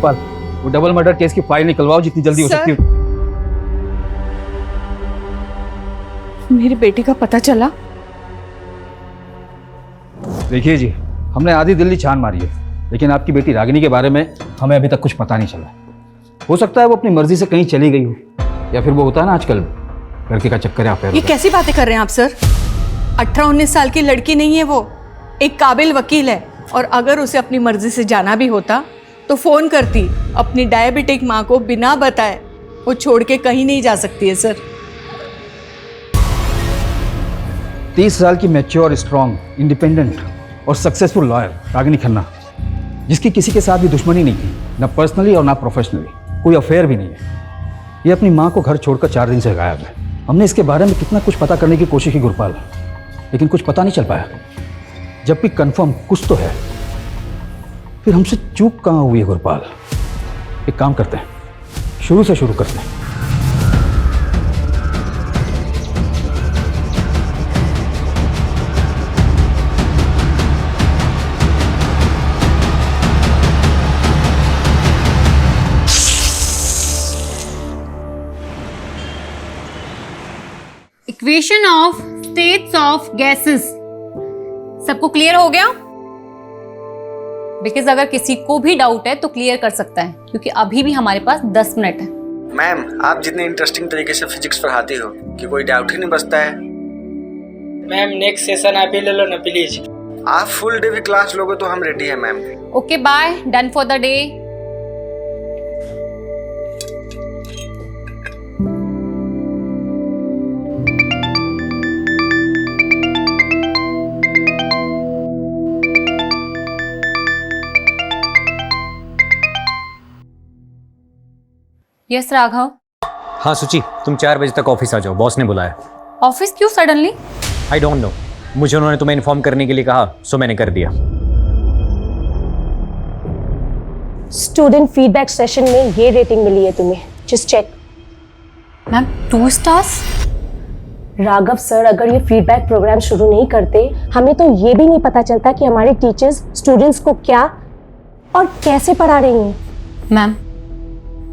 गुरपाल, वो double murder case की file निकलवाओ जितनी जल्दी हो सकती हो। मेरी बेटी का पता चला? देखिए जी, हमने आधी दिल्ली छान मारी है, लेकिन आपकी बेटी रागिनी के बारे में हमें अभी तक कुछ पता नहीं चला। हो सकता है वो अपनी मर्जी से कहीं चली गई हो, या फिर वो होता है ना आजकल लड़के का चक्कर है अफेयर। ये कैसी बातें कर रहे हैं आप सर? 18-19 साल की लड़की नहीं है वो, एक काबिल वकील है। और अगर उसे अपनी मर्जी से जाना भी होता तो फोन करती। अपनी डायबिटिक माँ को बिना बताए वो छोड़ के कहीं नहीं जा सकती है सर। 30 साल की मैच्योर, स्ट्रांग, इंडिपेंडेंट और सक्सेसफुल लॉयर रागिनी खन्ना, जिसकी किसी के साथ भी दुश्मनी नहीं थी, ना पर्सनली और ना प्रोफेशनली, कोई अफेयर भी नहीं है। ये अपनी माँ को घर छोड़कर 4 दिन से गायब है। हमने इसके बारे में कितना कुछ पता करने की कोशिश की गुरपाल, लेकिन कुछ पता नहीं चल पाया। जब भी कंफर्म कुछ तो है, फिर हमसे चूक कहाँ हुई है गुरपाल? एक काम करते हैं, शुरू से शुरू करते हैं। Equation of states of gases सबको क्लियर हो गया? बिकॉज अगर किसी को भी डाउट है तो क्लियर कर सकता है, क्योंकि अभी भी हमारे पास 10 मिनट है। मैम, आप जितने इंटरेस्टिंग तरीके से फिजिक्स पढ़ाती हो कि कोई डाउट ही नहीं बचता है। मैम नेक्स्ट सेशन आप ही ले लो ना प्लीज। आप फुल डे भी क्लास लोगे तो हम रेडी हैं ma'am. Okay bye, done for the day. Yes Raghav. हाँ सुचि, तुम 4 बजे तक ऑफिस आ जाओ, बॉस ने बुलाया। ऑफिस क्यों सडनली? आई डोंट नो, मुझे उन्होंने तुम्हें इन्फॉर्म करने के लिए कहा, सो मैंने कर दिया। स्टूडेंट फीडबैक सेशन में ये रेटिंग मिली है तुम्हें, just check. Ma'am 2 stars? Raghav sir अगर ये फीडबैक प्रोग्राम शुरू नहीं करते, हमें तो ये भी नहीं पता चलता कि हमारे टीचर्स स्टूडेंट्स को क्या और कैसे पढ़ा रही हैं। मैम,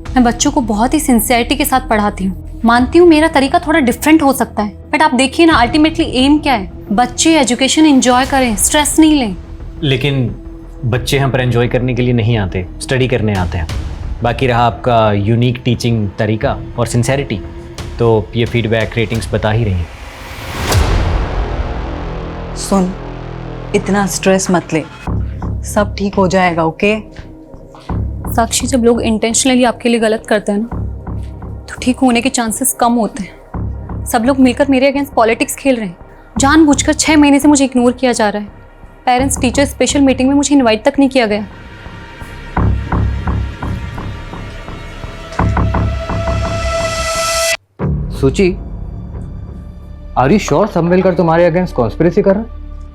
मैं बच्चों को बहुत ही सिंसियरिटी के साथ पढ़ाती हूँ। मानती हूँ मेरा तरीका थोड़ा डिफरेंट हो सकता है, बट आप देखिए ना, अल्टीमेटली एम क्या है? बच्चे एजुकेशन एंजॉय करें, स्ट्रेस नहीं लें। लेकिन बच्चे यहाँ पर एंजॉय करने के लिए नहीं आते, स्टडी करने आते हैं। बाकी रहा आपका यूनिक टीचिंग तरीका और सिंसेरिटी, तो ये फीडबैक रेटिंग्स बता ही रही हैं। सुन, इतना स्ट्रेस मत ले, सब ठीक हो जाएगा। ओके साक्षी, जब लोग इंटेंशनली आपके लिए गलत करते हैं ना, तो ठीक होने के चांसेस कम होते हैं। सब लोग मिलकर मेरे अगेंस्ट पॉलिटिक्स खेल रहे हैं। जानबूझकर 6 महीने से मुझे इग्नोर किया जा रहा है। पेरेंट्स टीचर स्पेशल मीटिंग में मुझे इनवाइट तक नहीं किया गया। सुची, आर यू श्योर सम्मेलकर तुम्हारे अगेंस्ट कॉन्स्पिरेसी कर रहा है?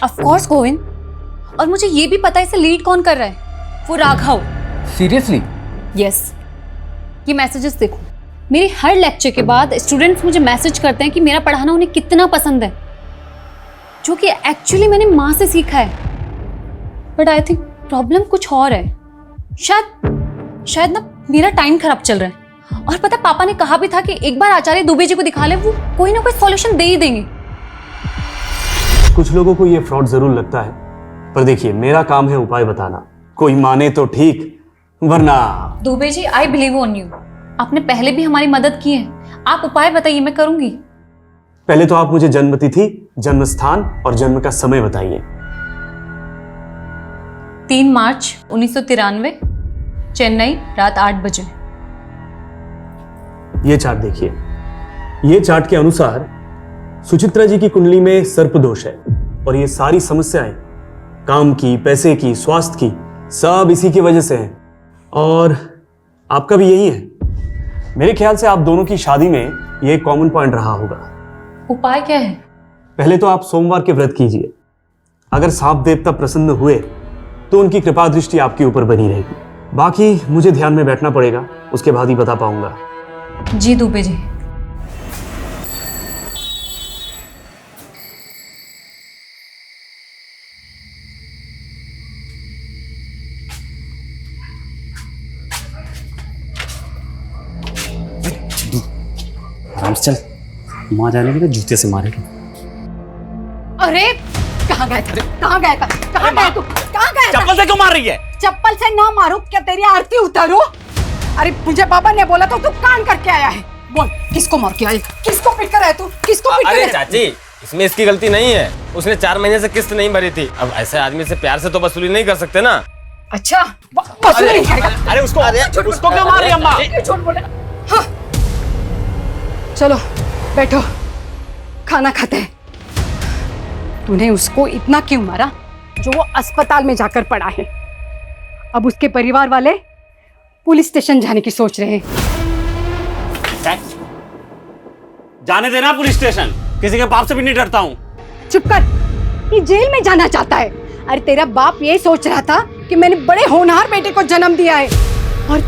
ऑफ कोर्स गोविंद, और मुझे ये भी पता है इसे लीड कौन कर रहा है, वो राघव। सीरियसली? यस। ये मैसेजेस देखो, मेरे हर लेक्चर के बाद स्टूडेंट्स मुझे मैसेज करते हैं कि मेरा पढ़ाना उन्हें कितना पसंद है, जो कि एक्चुअली मैंने माँ से सीखा है। बट आई थिंक प्रॉब्लम कुछ और है। शायद ना मेरा टाइम खराब चल रहा है। और पता, पापा ने कहा भी था कि एक बार आचार्य दुबे जी को दिखा ले, वो कोई ना कोई सॉल्यूशन दे ही देंगे। कुछ लोगों को ये फ्रॉड जरूर लगता है, पर देखिए मेरा काम है उपाय बताना। कोई माने तो ठीक, वरना। Dubey ji, I believe on you. आपने पहले भी हमारी मदद की है, आप उपाय बताइए, मैं करूंगी। पहले तो आप मुझे जन्म तिथि, जन्म स्थान और जन्म का समय बताइए। 3 मार्च 1993, चेन्नई, रात 8 बजे। ये चार्ट देखिए। ये चार्ट के अनुसार सुचित्रा जी की कुंडली में सर्प दोष है, और ये सारी समस्याएं काम की, पैसे की, स्वास्थ्य की, सब इसी की वजह से है। और आपका भी यही है। मेरे ख्याल से आप दोनों की शादी में ये एक कॉमन पॉइंट रहा होगा। उपाय क्या है? पहले तो आप सोमवार के व्रत कीजिए। अगर सांप देवता प्रसन्न हुए तो उनकी कृपा दृष्टि आपके ऊपर बनी रहेगी। बाकी मुझे ध्यान में बैठना पड़ेगा, उसके बाद ही बता पाऊंगा। जी दुबे जी। आराम से चल, माँ जाने के जूते से मारेगी। अरे कहाँ गया था? कहाँ गया था? कहाँ गया तू? कहाँ गया था? चप्पल से क्यों मार रही है? चप्पल से ना मारूं, क्या तेरी आरती उतारूं? अरे मुझे पापा ने बोला तो तू कान करके आया है। बोल, किसको मार के आया? किसको पीट कर आया तू? किसको पीट कर आया? अरे चाची, इसमें इसकी गलती नहीं है। उसने 4 महीने से किस्त नहीं भरी थी। अब ऐसे आदमी से प्यार से तो वसूली नहीं कर सकते ना। अच्छा, वसूली नहीं करेगा? अरे उसको क्यों मार रही है अम्मा? झूठ बोले। हाँ, चलो बैठो, खाना खाते हैं। तूने उसको इतना क्यों मारा जो वो अस्पताल में जाकर पड़ा है? अब उसके परिवार वाले पुलिस स्टेशन जाने की सोच रहे हैं। जाने देना पुलिस स्टेशन, किसी के बाप से भी नहीं डरता हूँ। चुप कर, ये जेल में जाना चाहता है। अरे तेरा बाप ये सोच रहा था कि मैंने बड़े होनहार बेटे को जन्म दिया है, और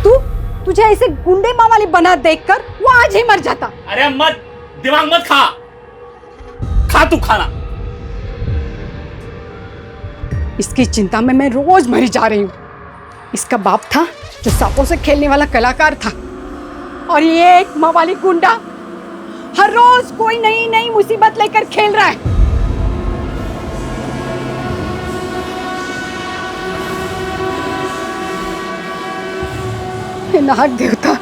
तुझे ऐसे गुंडे माँ वाली बना देखकर वो आज ही मर जाता। अरे मत दिमाग मत खा तू खाना। इसकी चिंता में मैं रोज मरी जा रही हूँ। इसका बाप था जो सांपों से खेलने वाला कलाकार था, और ये एक माँ वाली गुंडा हर रोज कोई नई नई मुसीबत लेकर खेल रहा है। हे नाग देवता,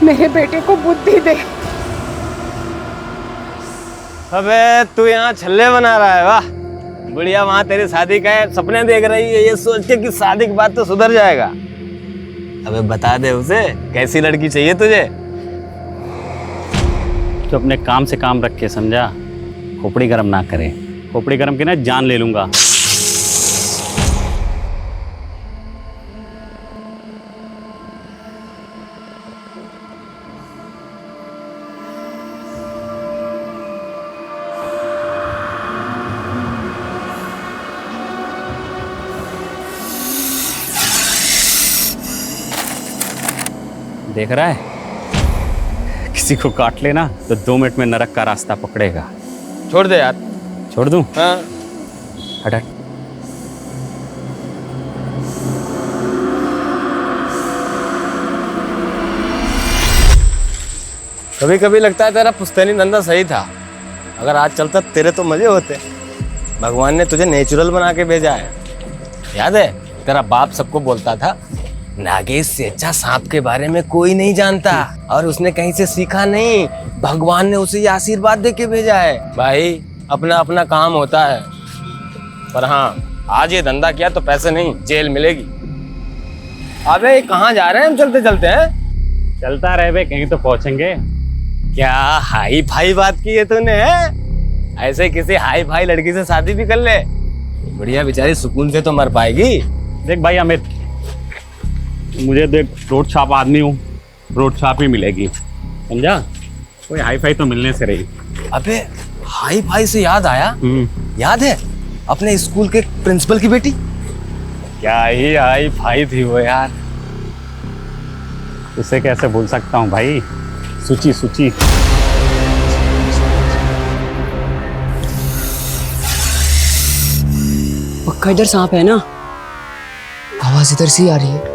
मेरे बेटे को बुद्धि दे। अबे तू यहाँ छल्ले बना रहा है? वाह बढ़िया, वहाँ तेरी शादी का है, सपने देख रही है ये सोच के कि शादी के बाद तो सुधर जाएगा। अबे बता दे उसे कैसी लड़की चाहिए तुझे। तो अपने काम से काम रख के, समझा? खोपड़ी गरम ना करे, खोपड़ी गरम की ना जान ले लूंगा। देख रहा है, किसी को काट लेना तो 2 मिनट में नरक का रास्ता पकड़ेगा। छोड़ दे यार। छोड़ दूं? हाँ। हट। कभी कभी लगता है तेरा पुश्तैनी धंधा सही था। अगर आज चलता तेरे तो मजे होते। भगवान ने तुझे नेचुरल बना के भेजा है। याद है तेरा बाप सबको बोलता था, नागेश से अच्छा सांप के बारे में कोई नहीं जानता, और उसने कहीं से सीखा नहीं, भगवान ने उसे ये आशीर्वाद दे के भेजा है। भाई अपना अपना काम होता है, पर हाँ आज ये धंधा किया तो पैसे नहीं जेल मिलेगी। अबे कहाँ जा रहे हैं हम चलते चलते हैं? चलता रहे बे, कहीं तो पहुंचेंगे। क्या हाई फाई बात की है तूने? ऐसे किसी हाई फाई लड़की से शादी भी कर ले, बढ़िया बेचारी सुकून से तो मर पाएगी। देख भाई अमित, मुझे देख रोड छाप आदमी हूँ, रोड छाप ही मिलेगी, समझा? कोई हाई फाई तो मिलने से रही। अबे हाई फाई से याद आया, याद है अपने स्कूल के प्रिंसिपल की बेटी? क्या ही हाई फाई थी वो यार, उसे कैसे भूल सकता हूँ भाई। सुची सुची। पक्का इधर सांप है ना? आवाज इधर से ही आ रही है।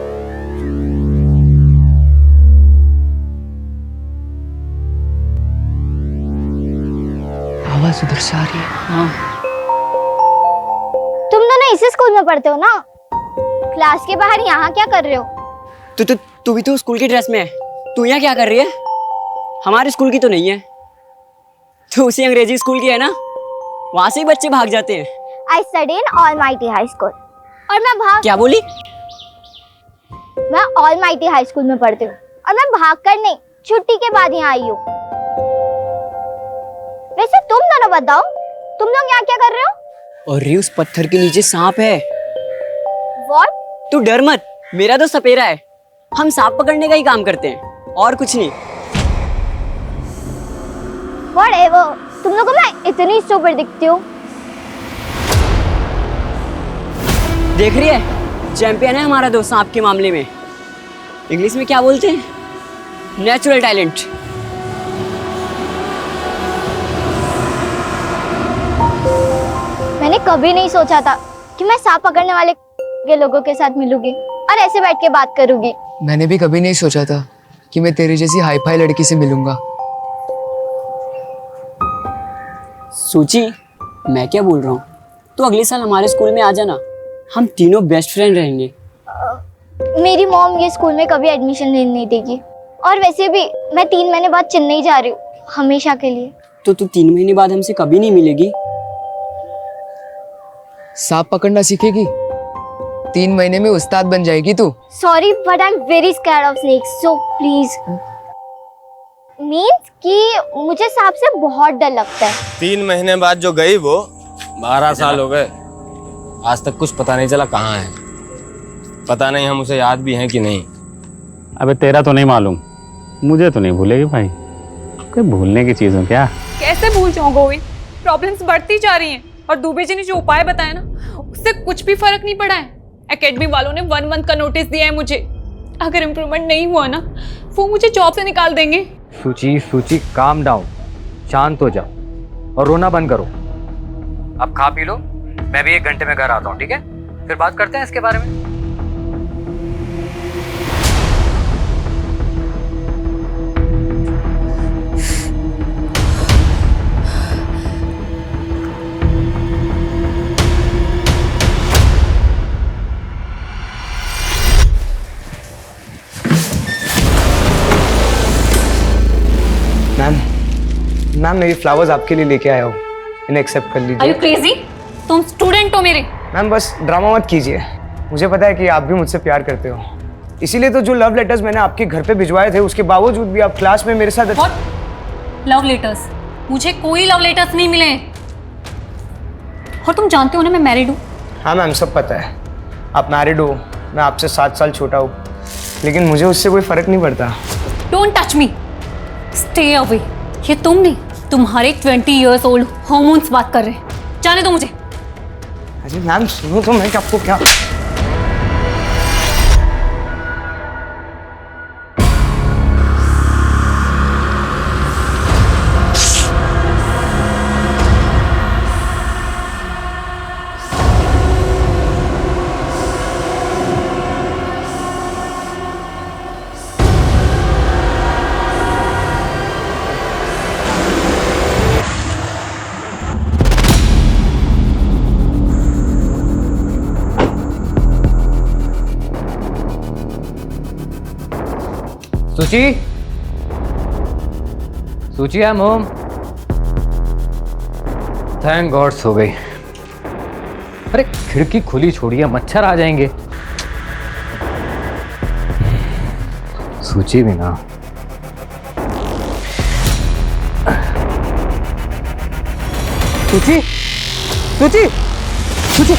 आवाज उधर से आ रही है। हाँ। तुम दोनों इसी स्कूल में पढ़ते हो ना? क्लास के बाहर यहाँ क्या कर रहे हो? तू भी तो स्कूल की ड्रेस में है, तू यहाँ क्या कर रही है? हमारे स्कूल की तो नहीं है, तू उसी अंग्रेजी स्कूल की है ना? वहाँ से ही बच्चे भाग जाते हैं। I study in Almighty High School। और मैं क्या बोली? मैं Almighty High School में पढ़ती हूँ, और मैं भाग कर नहीं, छुट्टी के बाद यहाँ आई हूँ। वैसे तुम दोनों बताओ, तुम लोग यहाँ क्या कर रहे हो? और उस पत्थर के नीचे सांप है। What? तू डर मत, मेरा तो सपेरा है, हम सांप पकड़ने का ही काम करते हैं और कुछ नहीं। Whatever, तुम लोगों को मैं इतनी स्टूपिड दिखती हूँ। देख रही है, चैंपियन है हमारा दोस्त सांप के मामले में। इंग्लिश में क्या बोलते हैं? Natural talent. मैंने कभी नहीं सोचा था कि मैं सांप पकड़ने वाले के लोगों के साथ मिलूंगी और ऐसे बैठ के बात करूंगी। मैंने भी कभी नहीं सोचा था कि मैं तेरी जैसी हाई फाई लड़की से मिलूंगा सूची, मैं क्या बोल रहा हूँ, तो अगले साल हमारे स्कूल में आ जाना, हम तीनों बेस्ट फ्रेंड रहेंगे। मेरी मॉम ये स्कूल में कभी एडमिशन नहीं देगी, और वैसे भी मैं 3 महीने बाद चेन्नई जा रही हूँ, हमेशा के लिए। तो तू 3 महीने बाद हमसे कभी नहीं मिलेगी? सांप पकड़ना सीखेगी, 3 महीने में उस्ताद बन जाएगी तू। Sorry but I am very scared of snakes, so please. Means कि मुझे सांप से बहुत डर लगता है। 3 महीने बाद जो गई वो 12 साल हो गए, आज तक कुछ पता नहीं चला कहाँ है। पता नहीं हम उसे याद भी हैं कि नहीं। अबे तेरा तो नहीं मालूम, मुझे तो नहीं भूलेगी भाई, कोई भूलने की चीज़ है क्या? कैसे भूल जाऊं गोविंद, प्रॉब्लम्स बढ़ती जा रही हैं और दुबे जी ने जो उपाय बताया ना उससे कुछ भी फर्क नहीं पड़ा है। एकेडमी वालों ने 1 मंथ का नोटिस दिया है मुझे, अगर इम्प्रूवमेंट नहीं हुआ ना वो मुझे जॉब से निकाल देंगे। सूची काम डाउन, शांत हो जाओ और रोना बंद करो। अब खा पी लो, मैं भी 1 घंटे में घर आता हूँ, ठीक है? फिर बात करते हैं इसके बारे में। मैम मेरी फ्लावर्स आपके लिए लेके आया हूँ, इन्हें एक्सेप्ट कर Are लीजिए। you crazy? तुम स्टूडेंट हो मेरे। मैम बस ड्रामा मत कीजिए, मुझे पता है कि आप भी मुझसे प्यार करते हो, इसीलिए तो जो लव लेटर्स मैंने आपके घर पे भिजवाए थे उसके बावजूद भी आप क्लास में मेरे साथ। Love letters? मुझे कोई लव लेटर्स नहीं मिले। और तुम जानते हो ना मैं मैरिड हूँ। हाँ मैम सब पता है, आप मैरिड हो, मैं आपसे 7 साल छोटा हूँ, लेकिन मुझे उससे कोई फर्क नहीं पड़ता। Don't touch me, stay away. ये तुम नहीं, तुम्हारे 20 years old हॉर्मोन्स बात कर रहे हैं। जाने दो मुझे। अरे मैम सुनो तो, मैं आपको क्या। सूची I am home. Thank God सो गई। अरे खिड़की खुली छोड़िए, मच्छर आ जाएंगे। सूची भी ना। सूची सूची सूची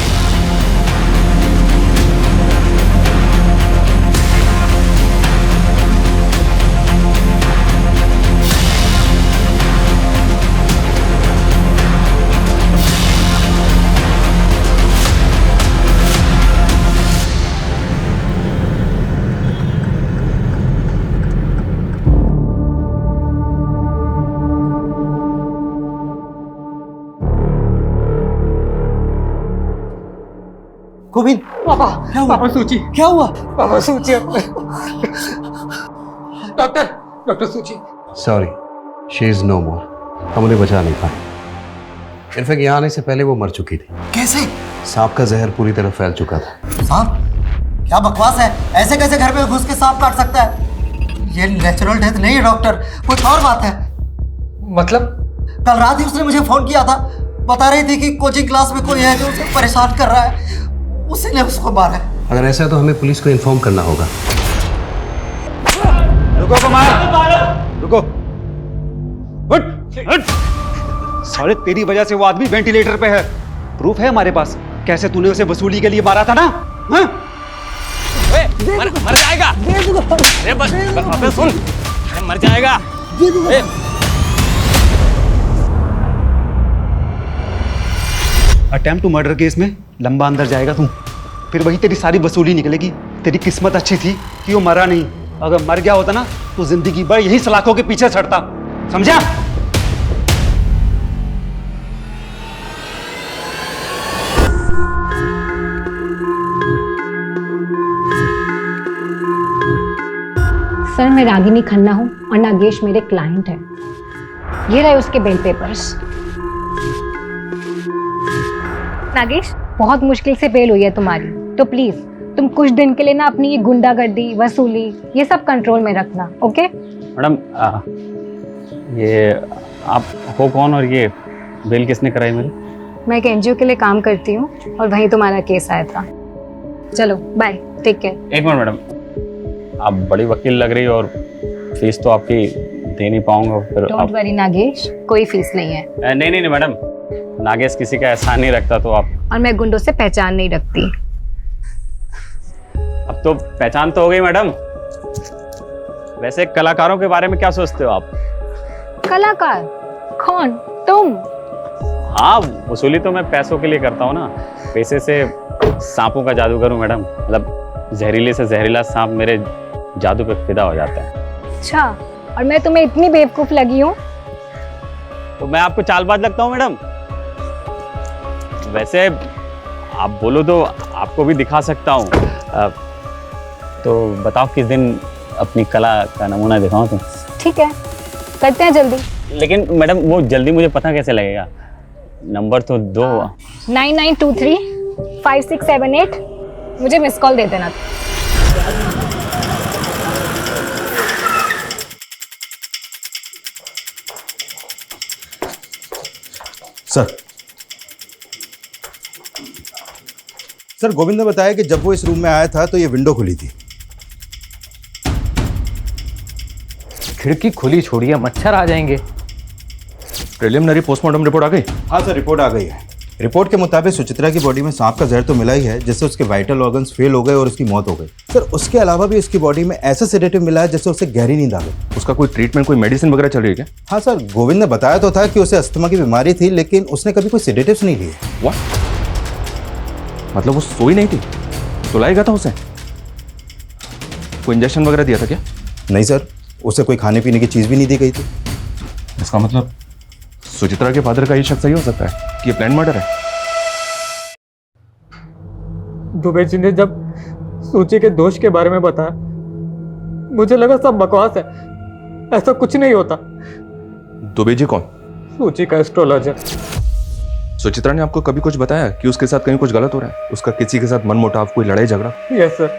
गोविंद, पापा क्या हुआ? पापा सूची क्या हुआ? पापा सूची डॉक्टर सूची। सॉरी, शी इज नो मोर। हम उन्हें बचा नहीं पाए। इनफैक्ट यहाँ आने से पहले वो मर चुकी थी। कैसे? सांप का जहर पूरी तरह फैल चुका था। सांप? क्या बकवास है, ऐसे कैसे घर में घुस के सांप काट सकता है? ये नेचुरल डेथ नहीं है डॉक्टर, कुछ और बात है। मतलब? कल रात ही उसने मुझे फोन किया था, बता रही थी कि कोचिंग क्लास में कोई है जो उसे परेशान कर रहा है, उसी ने उसको मारा है। अगर ऐसा है तो हमें पुलिस को इन्फॉर्म करना होगा। रुको कुमार, रुको। उठ। साले तेरी वजह से वो आदमी वेंटिलेटर पे है, प्रूफ है हमारे पास। कैसे तूने उसे वसूली के लिए मारा था ना? हाँ? मर जाएगा। अरे बस सुन, अरे मर जाएगा। अटेम्प्ट टू मर्डर केस में लंबा अंदर जाएगा तू, फिर वही तेरी सारी वसूली निकलेगी। तेरी किस्मत अच्छी थी कि वो मरा नहीं, अगर मर गया होता ना तो जिंदगी भर यही सलाखों के पीछे छड़ता, समझा? सर मैं रागिनी खन्ना हूँ और नागेश मेरे क्लाइंट हैं। ये रहे उसके बेल पेपर्स। नागेश, बहुत मुश्किल से बेल हुई है तुम्हारी, तो प्लीज तुम कुछ दिन के लिए ना अपनी ये गुंडागर्दी, वसूली, ये सब कंट्रोल में रखना, ओके? मैडम ये आप हो कौन और ये बेल किसने कराई मेरी? मैं एक एनजीओ के लिए काम करती हूँ और वहीं तुम्हारा केस आया था। चलो बाय, टेक केयर। एक मिनट मैडम, आप बड़ी वकील लग रही हो और फीस तो आपकी दे नहीं पाऊंगा फिर। डोंट वरी नागेश, कोई फीस नहीं है। नहीं नहीं नहीं मैडम, नागेश किसी का एहसान नहीं रखता तो आप। और मैं गुंडों से पहचान नहीं रखती। अब तो पहचान तो हो गई मैडम। वैसे कलाकारों के बारे में क्या सोचते हो आप? कलाकार? कौन? तुम? हाँ, वसूली तो मैं पैसों के लिए करता हूँ ना। पैसे से सांपों का जादू करूँ मैडम, मतलब जहरीले से जहरीला सांप मेरे जादू पे फिदा हो जाता है। अच्छा, और मैं तुम्हें इतनी बेवकूफ लगी हूँ? तो मैं आपको चालबाज लगता हूँ मैडम? वैसे आप बोलो तो आपको भी दिखा सकता हूँ। तो बताओ किस दिन अपनी कला का नमूना दिखाऊं तुम? ठीक है, करते हैं जल्दी। लेकिन मैडम वो जल्दी मुझे पता कैसे लगेगा? नंबर तो दो। 99235678, मुझे मिस कॉल दे देना। सर, गोविंद ने बताया कि जब वो इस रूम में आया था तो ये विंडो खुली थी। खिड़की खुली छोड़िए, मच्छर आ जाएंगे। प्रिलिमिनरी पोस्टमार्टम रिपोर्ट आ गई? हाँ सर, रिपोर्ट आ गई है। रिपोर्ट के मुताबिक सुचित्रा की बॉडी में सांप का जहर तो मिला ही है, जिससे उसके वाइटल ऑर्गन्स फेल हो गए और उसकी मौत हो गई। सर, उसके अलावा भी उसकी बॉडी में ऐसा सेडेटिव मिला है जिससे उसे गहरी नींद आ गई। उसका कोई ट्रीटमेंट, कोई मेडिसिन वगैरह चल रही है क्या? हाँ सर, गोविंद ने बताया तो था कि उसे अस्थमा की बीमारी थी, लेकिन उसने कभी कोई सेडेटिव्स नहीं लिए। व्हाट? मतलब वो सोई नहीं थी, सुलाया गया था उसे? कोई इंजेक्शन वगैरह दिया था क्या? नहीं सर, उसे कोई खाने पीने की चीज़ भी नहीं दी गई थी। इसका मतलब सुचित्रा के फादर का ये शक सही हो सकता है कि ये प्लान मर्डर है। दुबे जी ने जब सूची के दोष के बारे में बताया, मुझे लगा सब बकवास है, ऐसा कुछ नहीं होता। दुबे जी कौन? सूची का एस्ट्रोलॉजर। सुचित्रा ने आपको कभी कुछ बताया कि उसके साथ कहीं कुछ गलत हो रहा है? उसका किसी के साथ मनमुटाव, कोई लड़ाई झगड़ा? यस सर,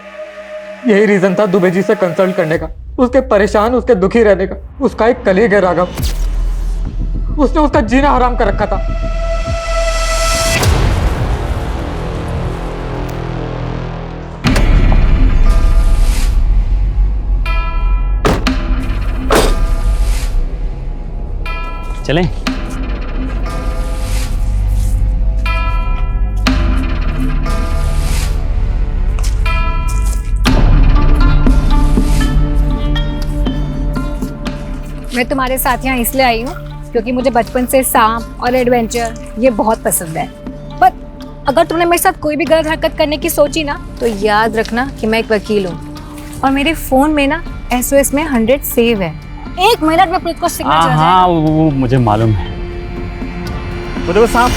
यही रीजन था दुबे जी से कंसल्ट करने का, उसके परेशान, उसके दुखी रहने का। उसका एक कलीग है राघव, उसने उसका जीना हराम कर रखा था। चलें? मैं तुम्हारे साथ यहाँ इसलिए आई हूँ क्योंकि मुझे बचपन से सांप और एडवेंचर ये बहुत पसंद है। पर अगर तुमने मेरे साथ कोई भी गलत हरकत करने की सोची ना, तो याद रखना कि मैं एक वकील हूँ और मेरे फोन में ना SOS में 100 सेव है। 1 मिनट में पुलिस को सिग्नल चला जाएगा। हाँ, वो मुझे मालूम है। वो देखो सांप।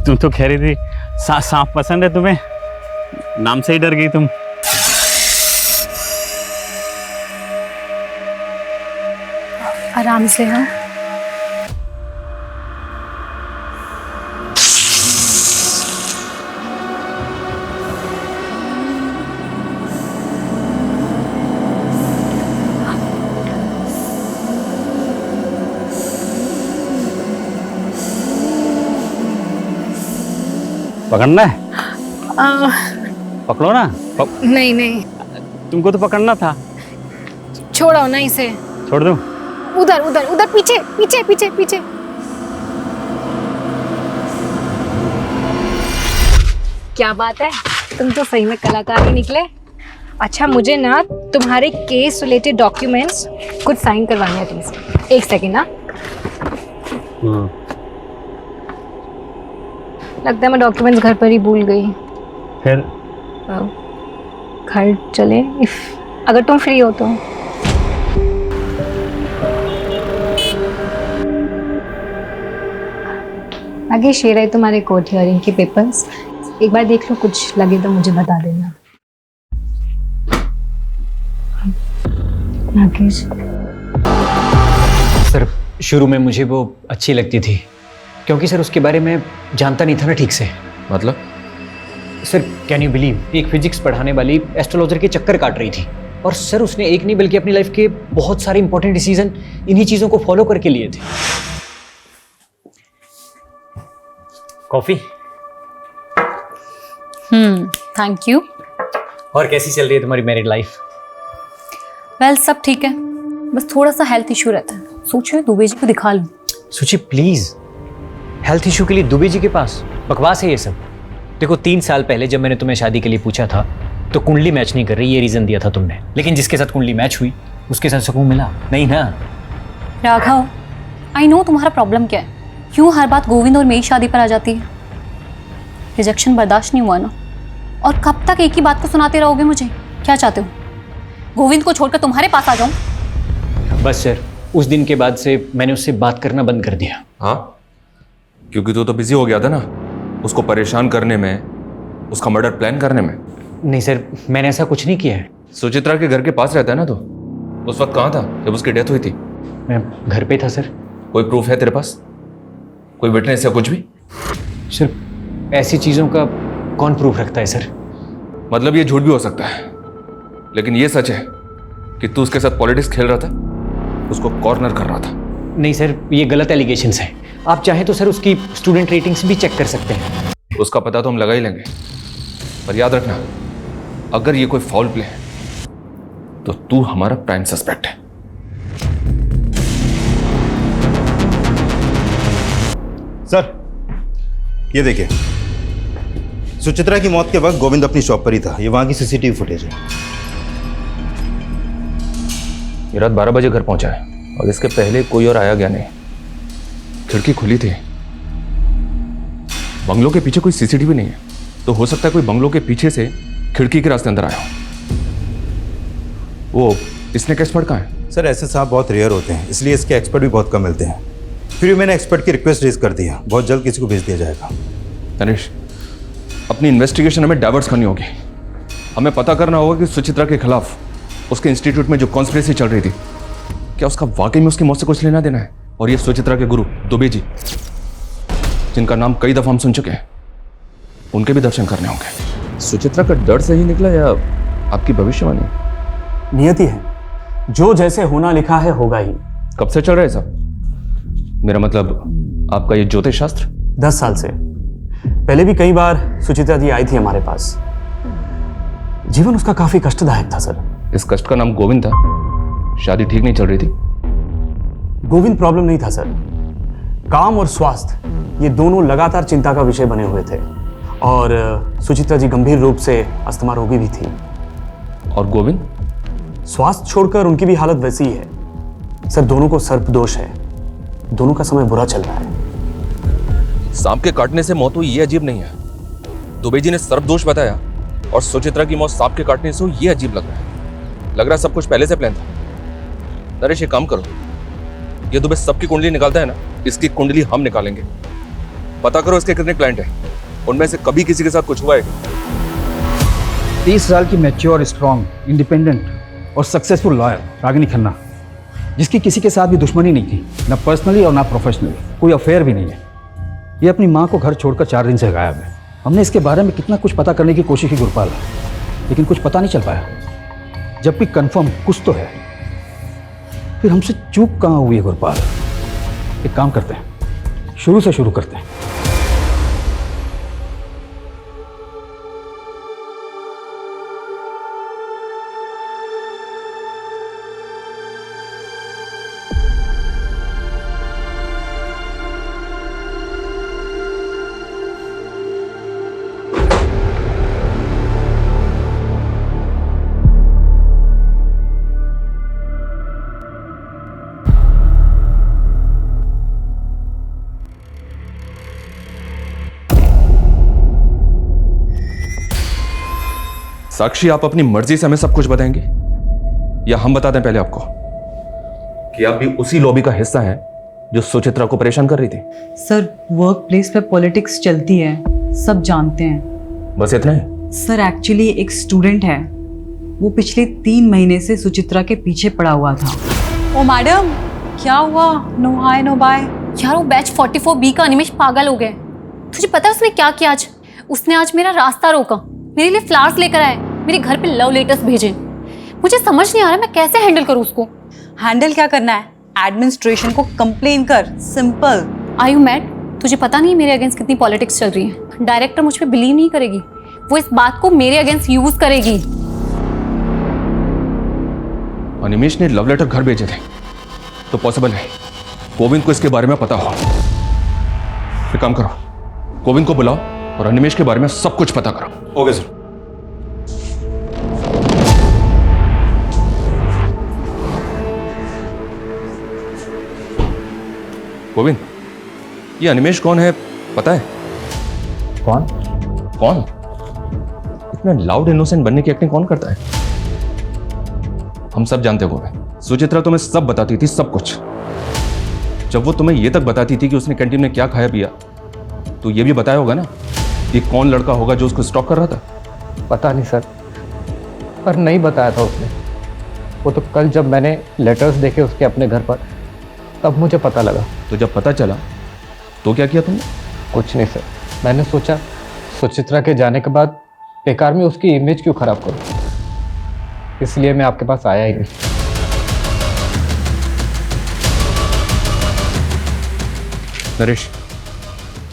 तुम तो कह रही थी सांप पसंद है तुम्हें, नाम से ही डर गई तुम। आराम से। हाँ, पकड़ना है? पकड़ो ना। नहीं नहीं, तुमको तो पकड़ना था। छोड़ो ना इसे। छोड़ दूं? उधर उधर उधर, पीछे पीछे पीछे पीछे। क्या बात है, तुम तो सही में कलाकार ही निकले। अच्छा, मुझे ना तुम्हारे केस रिलेटेड डॉक्यूमेंट्स कुछ साइन करवाने हैं प्लीज। 1 सेकेंड ना। लगता है मैं डॉक्यूमेंट्स घर पर ही भूल गई। फिर घर चले अगर तुम फ्री हो तो। आगे शेयर है तुम्हारे कोर्ट हियरिंग के पेपर्स, एक बार देख लो, कुछ लगे तो मुझे बता देना। नागेश सर शुरू में मुझे वो अच्छी लगती थी क्योंकि सर उसके बारे में जानता नहीं था ना ठीक से। मतलब? सर कैन यू बिलीव, एक फिजिक्स पढ़ाने वाली एस्ट्रोलॉजर के चक्कर काट रही थी और सर उसने एक नहीं बल्कि अपनी लाइफ के बहुत सारे इंपॉर्टेंट डिसीजन इन्हीं चीज़ों को फॉलो करके लिए थे। कॉफी? Thank you. और कैसी चल रही है तुम्हारी मैरिड लाइफ? वेल सब ठीक है, बस थोड़ा सा हेल्थ इशू रहता है, सोच रही हूँ दुबे जी को दिखा लूँ। सुची प्लीज, हेल्थ इशू के लिए दुबे जी के पास? बकवास है ये सब। देखो 3 साल पहले जब मैंने तुम्हें शादी के लिए पूछा था तो कुंडली मैच नहीं कर रही, ये रीजन दिया था तुमने, लेकिन जिसके साथ कुंडली मैच हुई उसके साथ सुकून मिला नहीं ना? राघव, आई नो तुम्हारा प्रॉब्लम क्या है, क्यों हर बात गोविंद और मेरी शादी पर आ जाती है? रिजेक्शन बर्दाश्त नहीं हुआ ना, और कब तक एक ही बात को सुनाते रहोगे मुझे? क्या चाहते हो, गोविंद को छोड़कर तुम्हारे पास आ जाऊं? बस सर, उस दिन के बाद से मैंने उससे बात करना बंद कर दिया। हाँ, क्योंकि तू तो बिजी हो गया था ना उसको परेशान करने में, उसका मर्डर प्लान करने में। नहीं सर, मैंने ऐसा कुछ नहीं किया है। सुचित्रा के घर के पास रहता है ना तो? उस वक्त कहाँ था जब उसकी डेथ हुई थी? मैं घर पे था सर। कोई प्रूफ है तेरे पास, कोई विटनेस या कुछ भी? सर ऐसी चीज़ों का कौन प्रूफ रखता है सर? मतलब ये झूठ भी हो सकता है, लेकिन ये सच है कि तू उसके साथ पॉलिटिक्स खेल रहा था, उसको कॉर्नर कर रहा था। नहीं सर, ये गलत एलिगेशंस हैं। आप चाहें तो सर उसकी स्टूडेंट रेटिंग्स भी चेक कर सकते हैं। उसका पता तो हम लगा ही लेंगे, पर याद रखना अगर ये कोई फाउल प्ले है तो तू हमारा प्राइम सस्पेक्ट है। सर ये देखिए, सुचित्रा की मौत के वक्त गोविंद अपनी शॉप पर ही था। ये वहां की सीसीटीवी फुटेज है। ये रात 12 बजे घर पहुंचा है और इसके पहले कोई और आया गया नहीं। खिड़की खुली थी। बंगलों के पीछे कोई सीसीटीवी नहीं है, तो हो सकता है कोई बंगलों के पीछे से खिड़की के रास्ते अंदर आया हो। वो इसने एक्सपर्ट कहाँ है? सर ऐसे सांप बहुत रेयर होते हैं, इसलिए इसके एक्सपर्ट भी बहुत कम मिलते हैं। फिर मैंने एक्सपर्ट की रिक्वेस्ट रेज कर दी है, बहुत जल्द किसी को भेज दिया जाएगा। तनिष, अपनी इन्वेस्टिगेशन हमें डाइवर्ट करनी होगी। हमें पता करना होगा कि सुचित्रा के खिलाफ उसके इंस्टीट्यूट में जो कॉन्स्पिरेसी चल रही थी, क्या उसका वाकई में उसकी मौत से कुछ लेना देना है? और ये सुचित्रा के गुरु दुबे जी, जिनका नाम कई दफा हम सुन चुके हैं, उनके भी दर्शन करने होंगे। सुचित्रा का डर सही निकला या आपकी भविष्यवाणी? नियति है, जो जैसे होना लिखा है होगा ही। कब से चल रहा है साहब? मेरा मतलब आपका ये ज्योतिष शास्त्र? 10 साल से। पहले भी कई बार सुचित्रा जी आई थी हमारे पास। जीवन उसका काफी कष्टदायक था सर। इस कष्ट का नाम गोविंद था। शादी ठीक नहीं चल रही थी। गोविंद प्रॉब्लम नहीं था सर, काम और स्वास्थ्य ये दोनों लगातार चिंता का विषय बने हुए थे। और सुचित्रा जी गंभीर रूप से अस्थमा रोगी भी थी। और गोविंद? स्वास्थ्य छोड़कर उनकी भी हालत वैसी ही है सर। दोनों को सर्पदोष है, दोनों का समय बुरा चल रहा है। सांप के काटने से मौत हुई ये अजीब नहीं है। दुबे जी ने सर्पदोष बताया और सुचित्रा की मौत सांप के काटने से हुई ये अजीब लग रहा है। लग रहा है सब कुछ पहले से प्लान था। नरेश एक काम करो, ये दुबे सबकी कुंडली निकालता है ना, इसकी कुंडली हम निकालेंगे। पता करो इसके कितने क्लाइंट हैं, उनमें से कभी किसी के साथ कुछ हुआ है? 30 साल की मैच्योर, स्ट्रॉन्ग, इंडिपेंडेंट और सक्सेसफुल लॉयर रागिनी खन्ना, जिसकी किसी के साथ भी दुश्मनी नहीं थी, ना पर्सनली और ना प्रोफेशनली, कोई अफेयर भी नहीं है। ये अपनी माँ को घर छोड़कर 4 दिन से गायब है। हमने इसके बारे में कितना कुछ पता करने की कोशिश की गुरपाल, लेकिन कुछ पता नहीं चल पाया। जबकि कंफर्म कुछ तो है, फिर हमसे चूक कहाँ हुई है गुरपाल? एक काम करते हैं, शुरू से शुरू करते हैं। साक्षी, आप अपनी मर्जी से हमें सब कुछ बताएंगे या हम बता दें पहले आपको कि आप भी उसी लॉबी का हिस्सा हैं जो सुचित्रा को परेशान कर रही थी? सर वर्क प्लेस पे पॉलिटिक्स चलती है, सब जानते हैं। बस इतना ही? सर एक्चुअली एक स्टूडेंट है, वो पिछले 3 महीने से सुचित्रा के पीछे पड़ा हुआ था। ओ मैडम, क्या हुआ? No hi no bye. यार वो बैच 44B का अनिमेश पागल हो गए। तुझे पता है उसने क्या किया आज? उसने आज मेरा रास्ता रोका, मेरे लिए फ्लावर्स लेकर आए, मेरे घर पे लव लेटर्स भेजे। मुझे समझ नहीं आ रहा मैं कैसे हैंडल करूँ उसको। हैंडल क्या करना है? एडमिनिस्ट्रेशन को कंप्लेन कर, सिंपल। Are you mad? तुझे पता नहीं मेरे अगेंस्ट कितनी पॉलिटिक्स चल रही है। डायरेक्टर मुझ पे बिलीव नहीं करेगी, वो इस बात को मेरे अगेंस्ट यूज करेगी। अनिमेश ने लव लेटर घर भेजे थे तो पॉसिबल है गोविंद को इसके बारे में पता हो। एक काम करो, गोविंद को बुलाओ और अनिमेश के बारे में सब कुछ पता करो। Okay sir. गोविंद, ये अनिमेश कौन है पता है? कौन? कौन? इतना लाउड इनोसेंट बनने की एक्टिंग कौन करता है? हम सब जानते हो गोविंद, सुचित्रा तुम्हें सब बताती थी, सब कुछ। जब वो तुम्हें ये तक बताती थी कि उसने कैंटीन में क्या खाया पिया, तो ये भी बताया होगा ना कि कौन लड़का होगा जो उसको स्टॉक कर रहा था? पता नहीं सर, पर नहीं बताया था उसने। वो तो कल जब मैंने लेटर्स देखे उसके अपने घर पर, तब मुझे पता लगा। तो जब पता चला तो क्या किया तुमने? कुछ नहीं सर, मैंने सोचा सुचित्रा के जाने के बाद बेकार में उसकी इमेज क्यों खराब करूं, इसलिए मैं आपके पास आया ही नहीं। नरेश,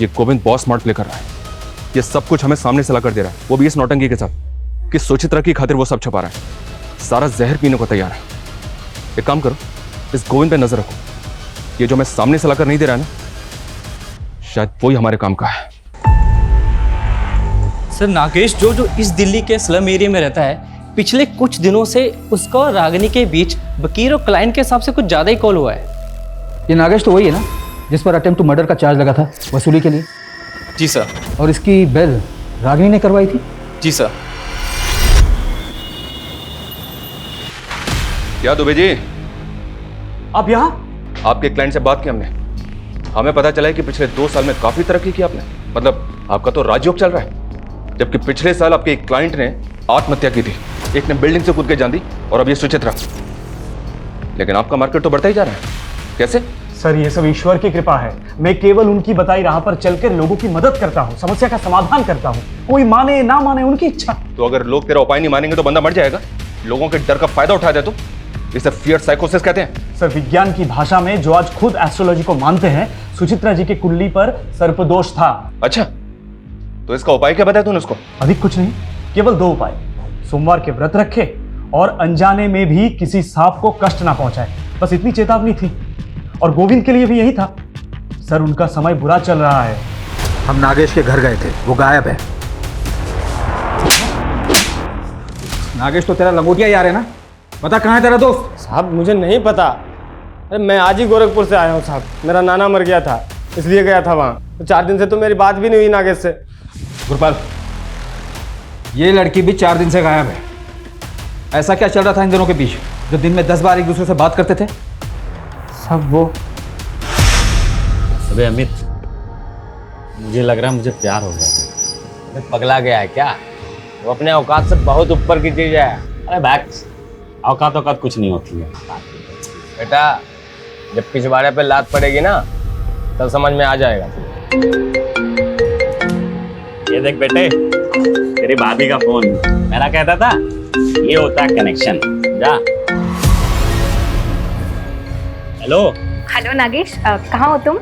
ये गोविंद बहुत स्मार्ट प्ले कर रहा है। ये सब कुछ हमें सामने से ला कर दे रहा है, वो भी इस नौटंकी के साथ कि सुचित्रा की खातिर वो सब छुपा रहा है, सारा जहर पीने को तैयार है। एक काम करो, इस गोविंद पे नजर रखो। ये जो हमें सामने से लाकर नहीं दे रहा है ना, शायद वही हमारे काम का है। सर नागेश जो इस दिल्ली के स्लम एरिया में रहता है, पिछले कुछ दिनों से उसका और रागिनी के बीच वकील और क्लाइंट के हिसाब से कुछ ज़्यादा ही कॉल हुआ है। ये नागेश तो वही है ना जिस पर अटेम्प्ट टू मर्डर का चार्ज लगा था वसूली के लिए? जी सर। और इसकी बेल रागिनी ने करवाई थी? जी सर। क्या दुबे जी, आप यहाँ? आपके क्लाइंट से बात की हमने, हमें पता चला है कि पिछले 2 साल में काफी तरक्की की आपने। मतलब आपका तो राजयोग चल रहा है, जबकि पिछले साल आपके एक क्लाइंट ने आत्महत्या की थी, एक ने बिल्डिंग से कूद के जान दी, और अब ये सुचित्रा। लेकिन आपका मार्केट तो बढ़ता ही जा रहा है, कैसे? सर ये सब ईश्वर की कृपा है। मैं केवल उनकी बताई राह पर चलकर लोगों की मदद करता हूँ, समस्या का समाधान करता हूँ। कोई माने ना माने उनकी इच्छा। तो अगर लोग तेरा उपाय नहीं मानेंगे तो बंदा मर जाएगा। लोगों के डर का फायदा उठा दे तो इसे फियर साइकोसिस कहते हैं। सर विज्ञान की भाषा में जो आज खुद एस्ट्रोलॉजी को मानते हैं, सुचित्रा जी की कुंडली पर सर्पदोष था। अच्छा, तो इसका उपाय क्या बताया तूने उसको? अधिक कुछ नहीं, केवल 2 उपाय। सोमवार के व्रत रखे और अनजाने में भी किसी सांप को कष्ट ना पहुंचाए, बस इतनी चेतावनी थी। और गोविंद के लिए भी यही था। सर उनका समय बुरा चल रहा है। हम नागेश के घर गए थे, वो गायब है। नागेश तो तेरा लंगोटिया यार है ना? बता कहाँ है तेरा दोस्त? साहब मुझे नहीं पता। अरे मैं आज ही गोरखपुर से आया हूँ साहब, मेरा नाना मर गया था इसलिए गया था वहाँ। तो 4 दिन से तो मेरी बात भी नहीं हुई नागेश से। गुरपाल, ये लड़की भी 4 दिन से गायब है। ऐसा क्या चल रहा था इन दोनों के बीच जो दिन में 10 बार एक दूसरे से बात करते थे? सब वो। अबे अमित, मुझे लग रहा है मुझे प्यार हो गया। अरे पगला गया है क्या? वो अपने औकात से बहुत ऊपर की चीज है। अरे बैक्स, औकात कुछ नहीं होती है बेटा। जब पिछवाड़े पे लात पड़ेगी ना तब समझ में आ जाएगा। ये देख बेटे, तेरी भाभी का फोन। मेरा कहता था ये होता है कनेक्शन। जा। हेलो। हेलो नागेश, कहाँ हो तुम?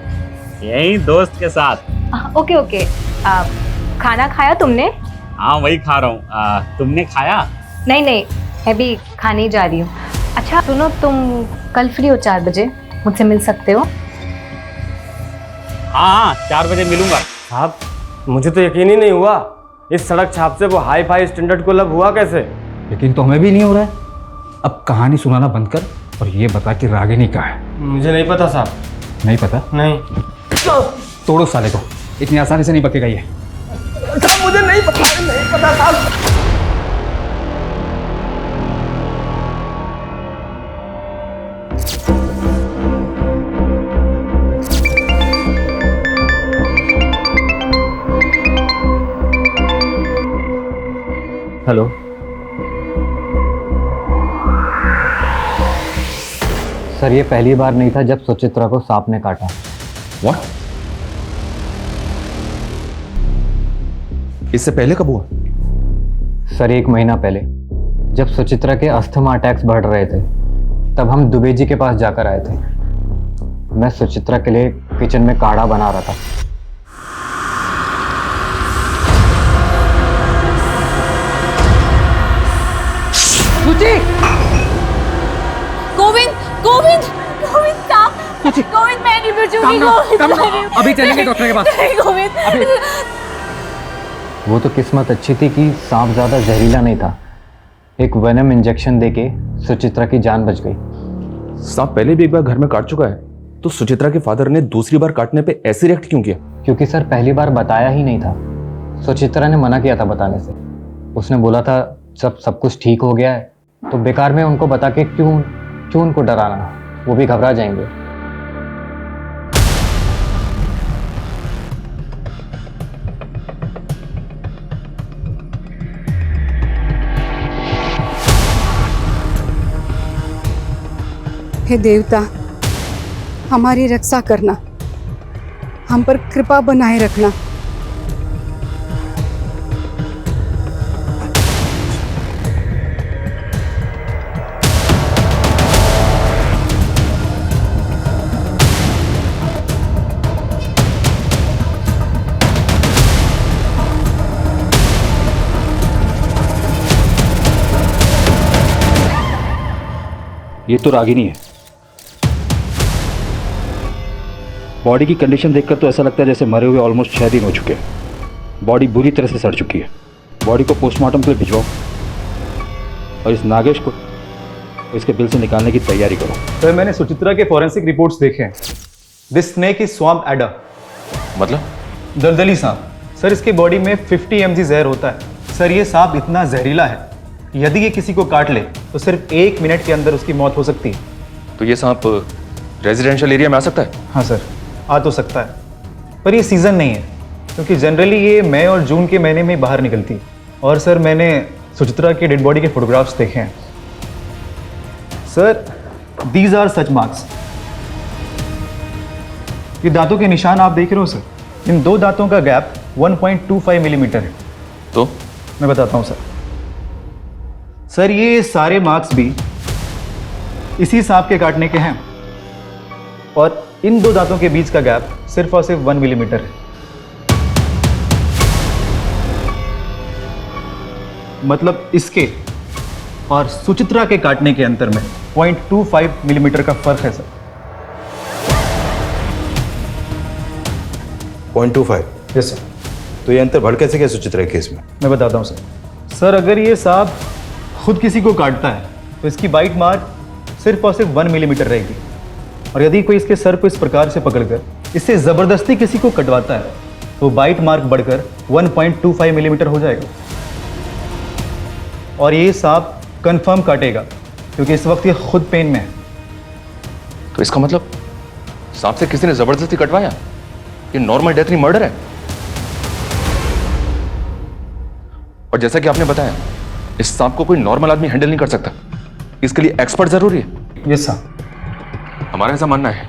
यही दोस्त के साथ। Okay okay. खाना खाया तुमने? हाँ वही खा रहा हूँ। तुमने खाया? नहीं नहीं, मैं भी खाने ही जा रही हूँ। अच्छा सुनो, तुम कल फ्री हो 4 बजे? मुझसे मिल सकते हो? हाँ 4 बजे मिलूंगा। साहब मुझे तो यकीन ही नहीं हुआ, इस सड़क छाप से वो हाई फाई स्टैंडर्ड को लब हुआ कैसे? यकीन तो हमें भी नहीं हो रहा है। अब कहानी सुनाना बंद कर और ये बता कि रागिनी कहाँ है? मुझे नहीं पता साहब। नहीं पता? नहीं। तोड़ो साले को, इतनी आसानी से नहीं बकेगा ये। साहब मुझे नहीं पता साहब। सर ये पहली बार नहीं था जब सुचित्रा को सांप ने काटा। What? इससे पहले कब हुआ? सर 1 महीना पहले जब सुचित्रा के अस्थमा अटैक्स बढ़ रहे थे तब हम दुबे जी के पास जाकर आए थे। मैं सुचित्रा के लिए किचन में काढ़ा बना रहा था। गोविंद गोविंद गोविंद साहब, गोविंद मैं नहीं बचूंगी। गोविंद अभी चलेंगे डॉक्टर के पास। नहीं गोविंद। वो तो किस्मत अच्छी थी कि सांप ज्यादा जहरीला नहीं था। एक वेनम इंजेक्शन देके सुचित्रा की जान बच गई। सांप पहले भी एक बार घर में काट चुका है, तो सुचित्रा के फादर ने दूसरी बार काटने पे ऐसे रिएक्ट क्यों किया? क्योंकि सर पहली बार बताया ही नहीं था। सुचित्रा ने मना किया था बताने से। उसने बोला था जब सब कुछ ठीक हो गया है तो बेकार में उनको बता के क्यों उनको डराना, वो भी घबरा जाएंगे। हे देवता, हमारी रक्षा करना, हम पर कृपा बनाए रखना। ये तो रागिनी है। बॉडी की कंडीशन देखकर तो ऐसा लगता है जैसे मरे हुए ऑलमोस्ट 6 दिन हो चुके हैं। बॉडी बुरी तरह से सड़ चुकी है। बॉडी को पोस्टमार्टम के लिए भिजवाओ और इस नागेश को इसके बिल से निकालने की तैयारी करो। सर मैंने सुचित्रा के फॉरेंसिक रिपोर्ट्स देखे हैं। This snake is swamp adder. मतलब? दलदली सांप। सर इसके बॉडी में 50 mg जहर होता है। सर ये सांप इतना जहरीला है, यदि ये किसी को काट ले तो सिर्फ 1 मिनट के अंदर उसकी मौत हो सकती है। तो ये सांप रेजिडेंशियल एरिया में आ सकता है? हाँ सर, आ तो सकता है, पर ये सीज़न नहीं है क्योंकि जनरली ये मई और जून के महीने में बाहर निकलती है। और सर मैंने सुचित्रा के डेड बॉडी के फोटोग्राफ्स देखे हैं। Sir these are such marks. ये दांतों के निशान आप देख रहे हो सर, इन 2 दांतों का गैप 1.25 मिलीमीटर है। तो मैं बताता हूँ सर। सर ये सारे मार्क्स भी इसी सांप के काटने के हैं और इन 2 दांतों के बीच का गैप सिर्फ और सिर्फ 1 मिलीमीटर है। मतलब इसके और सुचित्रा के काटने के अंतर में 0.25 मिलीमीटर का फर्क है सर। 0.25? Yes sir. तो ये अंतर बढ़ कैसे गया सुचित्रा के केस में? मैं बताता हूँ सर। सर अगर ये सांप खुद किसी को काटता है तो इसकी बाइट मार्क सिर्फ और सिर्फ 1 मिलीमीटर रहेगी, और यदि कोई इसके सर को इस प्रकार से पकड़कर इससे ज़बरदस्ती किसी को कटवाता है तो बाइट मार्क बढ़कर 1.25 मिलीमीटर हो जाएगा। और ये सांप कंफर्म काटेगा क्योंकि इस वक्त ये खुद पेन में है। तो इसका मतलब सांप से किसी ने जबरदस्ती कटवाया? ये नॉर्मल डेथ नहीं, मर्डर है। और जैसा कि आपने बताया इस सांप को कोई नॉर्मल आदमी हैंडल नहीं कर सकता, इसके लिए एक्सपर्ट जरूरी है। Yes sir. हमारा ऐसा मानना है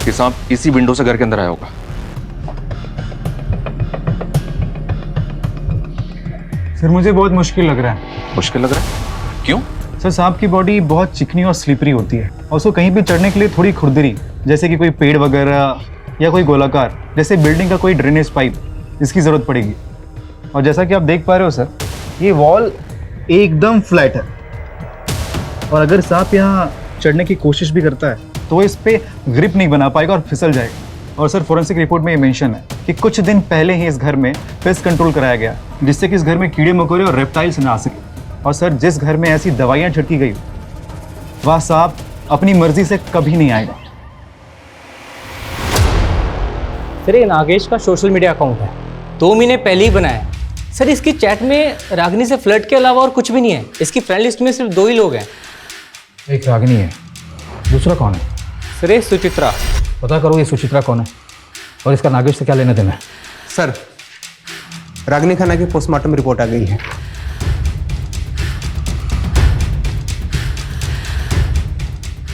कि सांप इसी विंडो से घर के अंदर आया होगा। सर मुझे बहुत मुश्किल लग रहा है। मुश्किल लग रहा है? क्यों? सर सांप की बॉडी बहुत चिकनी और स्लिपरी होती है और उसको कहीं भी चढ़ने के लिए थोड़ी खुरदरी, जैसे कि कोई पेड़ वगैरह या कोई गोलाकार जैसे बिल्डिंग का कोई ड्रेनेज पाइप, इसकी ज़रूरत पड़ेगी। और जैसा कि आप देख पा रहे हो सर, ये वॉल एकदम फ्लैट है और अगर सांप यहाँ चढ़ने की कोशिश भी करता है तो इस पे ग्रिप नहीं बना पाएगा और फिसल जाएगा। और सर फॉरेंसिक रिपोर्ट में ये मेंशन है कि कुछ दिन पहले ही इस घर में पेस्ट कंट्रोल कराया गया जिससे कि इस घर में कीड़े मकोड़े और रेप्टाइल्स ना आ सके। और सर जिस घर में ऐसी दवाइयाँ छिड़की गई वह सांप अपनी मर्जी से कभी नहीं आएगा। सर ये नागेश का सोशल मीडिया अकाउंट है, 2 महीने पहले ही बनाया है। सर इसकी चैट में रागिनी से फ्लर्ट के अलावा और कुछ भी नहीं है। इसकी फ्रेंड लिस्ट में सिर्फ 2 ही लोग हैं। एक रागिनी है, दूसरा कौन है? सर ये सुचित्रा। पता करो ये सुचित्रा कौन है और इसका नागेश से क्या लेना देना है। सर रागिनी खन्ना की पोस्टमार्टम रिपोर्ट आ गई है।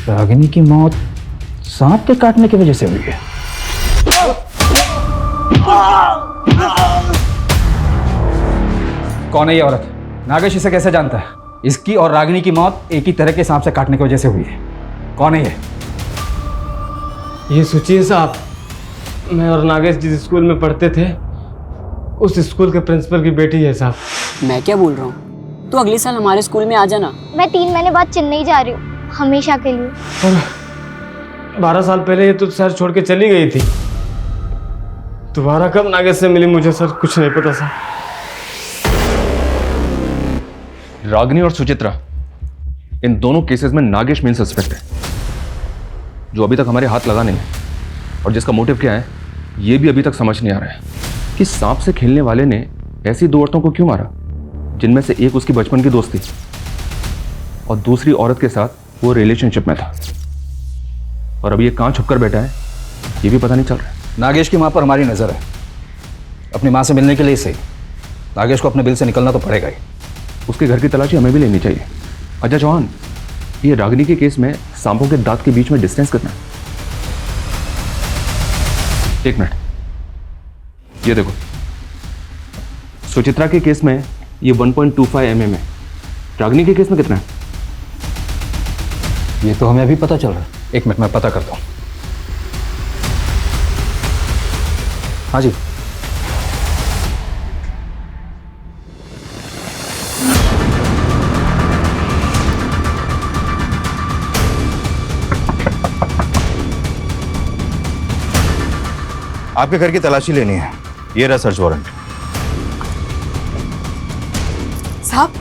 रागिनी की मौत सांप के काटने की वजह से हुई है। कौन है ये औरत? नागेश इसे कैसे जानता है? इसकी और रागिनी की मौत एक ही तरह के सांप से काटने की वजह से हुई है। कौन है ये सोचिए साहब, मैं और नागेश जिस स्कूल में पढ़ते थे उस स्कूल के प्रिंसिपल की बेटी है साहब। मैं क्या बोल रहा हूँ, तो अगले साल हमारे स्कूल में आ जाना। मैं 3 महीने बाद चेन्नई जा रही हूँ, हमेशा के लिए। और 12 साल पहले ये तो शहर छोड़ के चली गई थी। दोबारा कब नागेश से मिली मुझे सर कुछ नहीं पता सर। रागिनी और सुचित्रा, इन दोनों केसेस में नागेश मेन सस्पेक्ट है, जो अभी तक हमारे हाथ लगा नहीं है। और जिसका मोटिव क्या है ये भी अभी तक समझ नहीं आ रहा है कि सांप से खेलने वाले ने ऐसी 2 औरतों को क्यों मारा, जिनमें से एक उसकी बचपन की दोस्त थी और दूसरी औरत के साथ वो रिलेशनशिप में था। और अभी ये कहाँ छुपकर बैठा है ये भी पता नहीं चल रहा है। नागेश की मां पर हमारी नजर है। अपनी मां से मिलने के लिए सही नागेश को अपने बिल से निकलना तो पड़ेगा ही। उसके घर की तलाशी हमें भी लेनी चाहिए। अजय चौहान, ये रागिनी के केस में सांपों के दांत के बीच में डिस्टेंस कितना है? 1 मिनट, ये देखो, सुचित्रा के केस में ये 1.25 mm है। रागिनी के केस में कितना है? ये तो हमें अभी पता चल रहा है। 1 मिनट में पता करता हूं। हाँ जी, आपके घर की तलाशी लेनी है। ये रहा सर्च वारंट। साहब,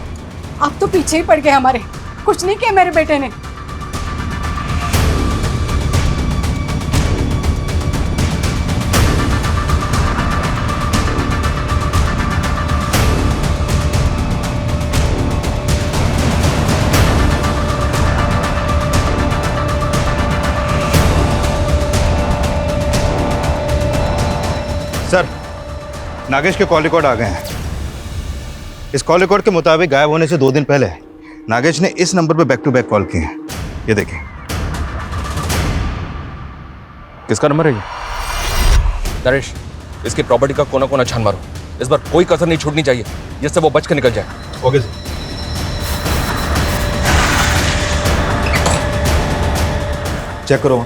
आप तो पीछे ही पड़ गए हमारे। कुछ नहीं किया मेरे बेटे ने। सर, नागेश के कॉल रिकॉर्ड आ गए हैं। इस कॉल रिकॉर्ड के मुताबिक गायब होने से 2 दिन पहले नागेश ने इस नंबर पर बैक टू बैक कॉल किए हैं। ये देखिए। किसका नंबर है ये? नरेश, इसकी प्रॉपर्टी का कोना कोना छान मारो। इस बार कोई कसर नहीं छूटनी चाहिए, जिससे वो बच कर निकल जाए। Okay sir. चेक करो।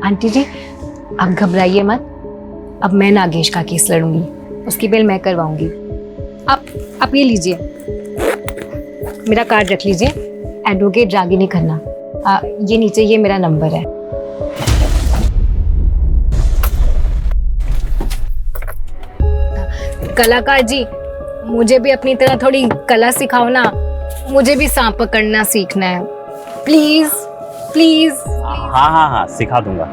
आंटी जी, आप घबराइए मत। अब मैं नागेश का केस लड़ूंगी, उसकी बेल मैं करवाऊंगी। आप ये लीजिए, मेरा कार्ड रख लीजिए, एडवोकेट रागिनी खन्ना। ये नीचे ये मेरा नंबर है। कलाकार जी, मुझे भी अपनी तरह थोड़ी कला सिखाओ ना। मुझे भी सांप पकड़ना सीखना है, प्लीज प्लीज। हाँ, सिखा दूंगा।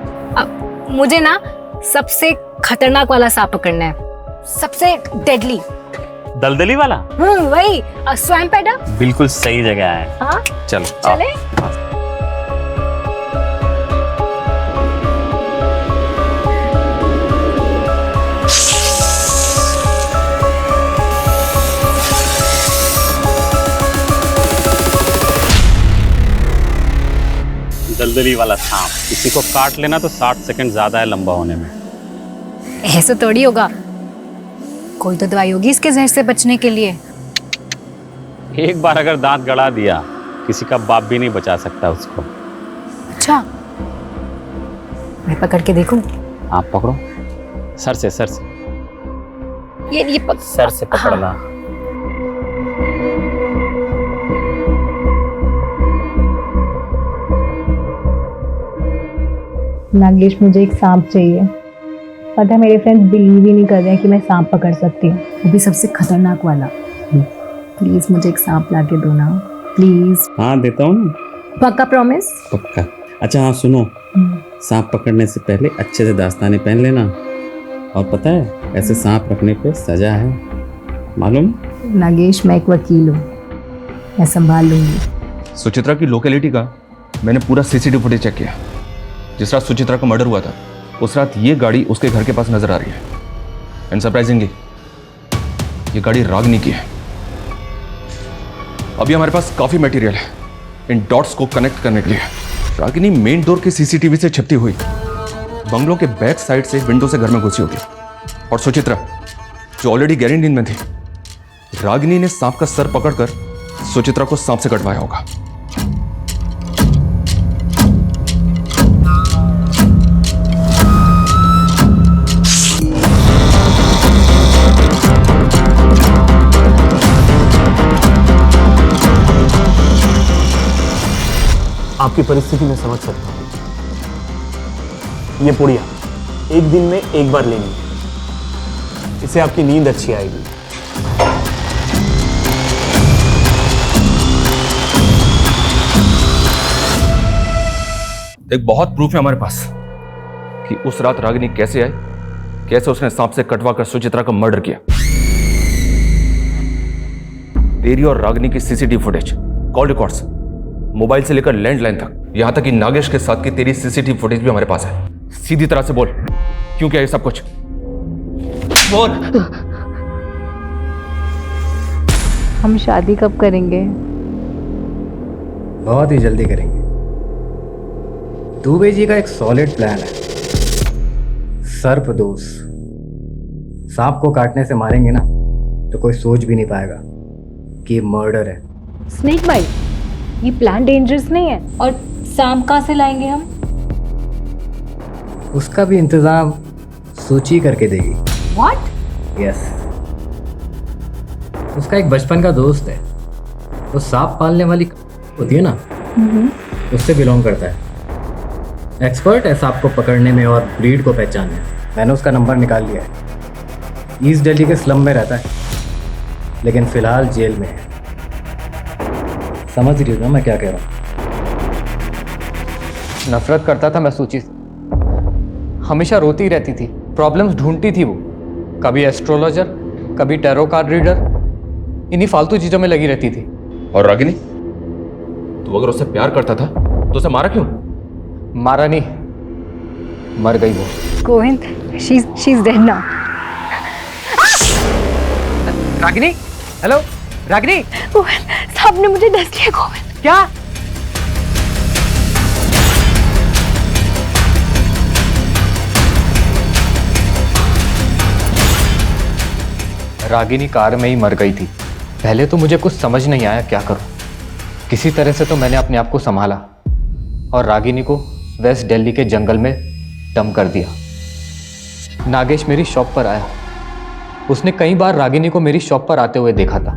मुझे ना सबसे खतरनाक वाला सांप पकड़ना है, सबसे डेडली। दलदली वाला? वही, स्वैम्प पैडा। बिल्कुल सही जगह है। हाँ, चलो चले। दलदली वाला सांप, किसी को काट लेना तो 60 सेकंड ज्यादा है लंबा होने में। ऐसा थोड़ी होगा, कोई तो दवाई होगी इसके जहर से बचने के लिए। एक बार अगर दांत गड़ा दिया, किसी का बाप भी नहीं बचा सकता उसको। अच्छा, मैं पकड़ के देखूं? आप पकड़ो, सर से सर से। ये सर से पकड़ना। हाँ। नागेश, मुझे एक सांप चाहिए। पता है मेरे फ्रेंड्स बिलीव ही नहीं कर रहे हैं कि मैं सांप पकड़ सकती हूँ, वो भी सबसे खतरनाक वाला। प्लीज मुझे एक सांप ला के दो ना। प्लीज। हाँ देता हूँ ना, पक्का प्रॉमिस? पक्का। अच्छा हाँ सुनो, सांप पकड़ने से पहले अच्छे से दास्ताने पहन लेना, और पता है ऐसे सांप रखने पे सजा है, मालूम? नागेश, मैं एक वकील हूँ, मैं संभाल लूंगी। सुचित्रा की लोकेलिटी का मैंने पूरा सीसीटीवी फुटेज चेक किया। जिस रात सुचित्रा का मर्डर हुआ था उस रात ये गाड़ी उसके घर के पास नजर आ रही है। एंड सरप्राइजिंगली ये गाड़ी रागनी की है। अभी हमारे पास काफी मटेरियल है इन डॉट्स को कनेक्ट करने के लिए। रागिनी मेन डोर के सीसीटीवी से छिपती हुई बंगलों के बैक साइड से विंडो से घर में घुसी होगी, और सुचित्रा जो ऑलरेडी गहरी नींद में थी, रागिनी ने सांप का सर पकड़कर सुचित्रा को सांप से कटवाया होगा। आपकी परिस्थिति में समझ सकता हूं। ये पुड़िया एक दिन में एक बार लेनी है, इससे आपकी नींद अच्छी आएगी। एक बहुत प्रूफ है हमारे पास कि उस रात रागिनी कैसे आई, कैसे उसने सांप से कटवा कर सुचित्रा का मर्डर किया। तेरी और रागिनी की CCTV footage, call records, mobile से लेकर लैंडलाइन तक, यहां तक कि नागेश के साथ की तेरी सीसीटीवी फुटेज भी हमारे पास है। सीधी तरह से बोल, क्यों किया ये सब कुछ? बोल। हम शादी कब करेंगे? बहुत ही जल्दी करेंगे। दुबे जी का एक सॉलिड प्लान है। सर्पदोष, सांप को काटने से मारेंगे ना तो कोई सोच भी नहीं पाएगा कि ये मर्डर है। स्नेक बाइट, ये प्लान डेंजरस नहीं है। और सांप कहाँ से लाएंगे हम? उसका भी इंतजाम सूची करके देगी। व्हाट? यस, उसका एक बचपन का दोस्त है, वो सांप पालने वाली होती है ना, उससे बिलोंग करता है। एक्सपर्ट है सांप को पकड़ने में और ब्रीड को पहचानने में। मैंने उसका नंबर निकाल लिया है। ईस्ट दिल्ली के स्लम में रहता है, लेकिन फिलहाल जेल में है। समझ रही हो ना मैं क्या कह रहा हूँ? नफरत करता था मैं सूची से, हमेशा रोती रहती थी, प्रॉब्लम्स ढूंढती थी वो, कभी एस्ट्रोलॉजर, कभी टैरो कार्ड रीडर, इन्हीं फालतू चीजों में लगी रहती थी। और रागिनी, तू अगर उससे प्यार करता था तो उसे मारा क्यों? मारा नहीं, मर गई वो। Govind, she is dead now. Ragini, hello Ragini. Govind, सांप ने मुझे डस लिया। गोविंद, क्या? रागिनी कार में ही मर गई थी। पहले तो मुझे कुछ समझ नहीं आया क्या करूं। किसी तरह से तो मैंने अपने आप को संभाला और रागिनी को वेस्ट दिल्ली के जंगल में डंप कर दिया। नागेश मेरी शॉप पर आया, उसने कई बार रागिनी को मेरी शॉप पर आते हुए देखा था।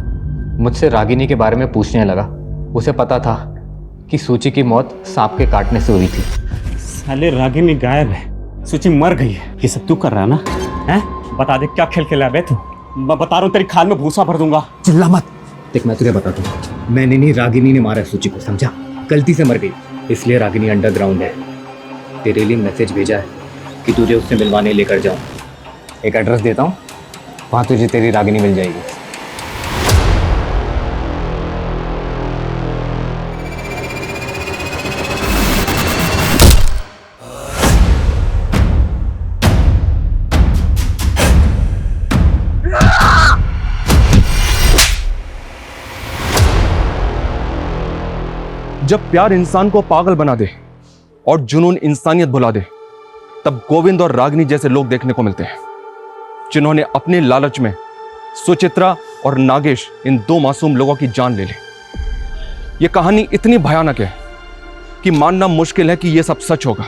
मुझसे रागिनी के बारे में पूछने लगा। उसे पता था कि सूची की मौत सांप के काटने से हुई थी। साले रागिनी गायब है, सूची मर गई है, ये सब तू कर रहा ना? हैं? बता दे क्या खेल खेला बे तू? मैं बता रहा हूँ तेरी खाल में भूसा भर दूंगा। चिल्ला मत। देख मैं तुझे बताता हूँ, मैंने नहीं, रागिनी ने मारा सूची को, समझा? गलती से मर गई, इसलिए रागिनी अंडरग्राउंड है। तेरे लिए मैसेज भेजा है कि तुझे उससे मिलवाने लेकर जाऊँ। एक एड्रेस देता हूँ, वहाँ तुझे तेरी रागिनी मिल जाएगी। जब प्यार इंसान को पागल बना दे और जुनून इंसानियत भुला दे, तब गोविंद और रागिनी जैसे लोग देखने को मिलते हैं, जिन्होंने अपने लालच में सुचित्रा और नागेश, इन दो मासूम लोगों की जान ले ली। यह कहानी इतनी भयानक है कि मानना मुश्किल है कि यह सब सच होगा,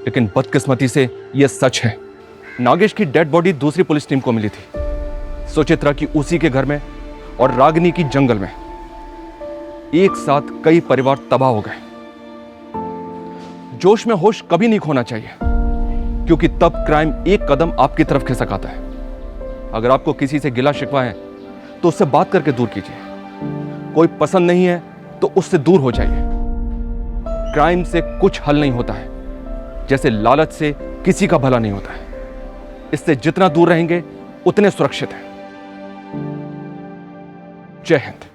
लेकिन बदकिस्मती से यह सच है। नागेश की डेड बॉडी दूसरी पुलिस टीम को मिली थी, सुचित्रा की उसी के घर में और रागिनी की जंगल में। एक साथ कई परिवार तबाह हो गए। जोश में होश कभी नहीं खोना चाहिए, क्योंकि तब क्राइम एक कदम आपकी तरफ खिसक आता है। अगर आपको किसी से गिला शिकवा है तो उससे बात करके दूर कीजिए। कोई पसंद नहीं है तो उससे दूर हो जाइए। क्राइम से कुछ हल नहीं होता है, जैसे लालच से किसी का भला नहीं होता है। इससे जितना दूर रहेंगे उतने सुरक्षित हैं। जय हिंद।